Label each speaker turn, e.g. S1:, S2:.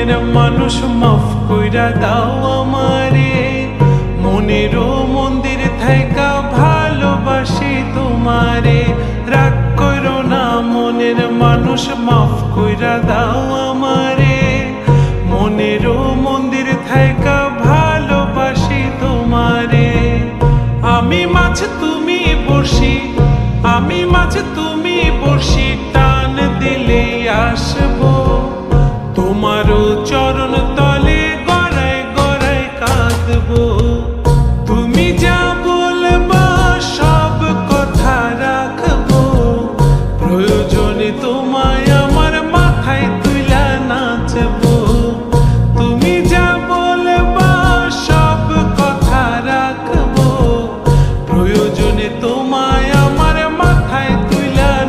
S1: মনের মানুষ মাফ কইরা দাও আমারে, মনেরও মন্দির থাইকা ভালোবাসি তোমারে। রাগ করো না মনের মানুষ মাফ কইরা দাও আমারে, মনেরও মন্দির থাইকা ভালোবাসি তোমারে। আমি মাছ তুমি বড়শি, আমি মাছ তুমি বড়শি।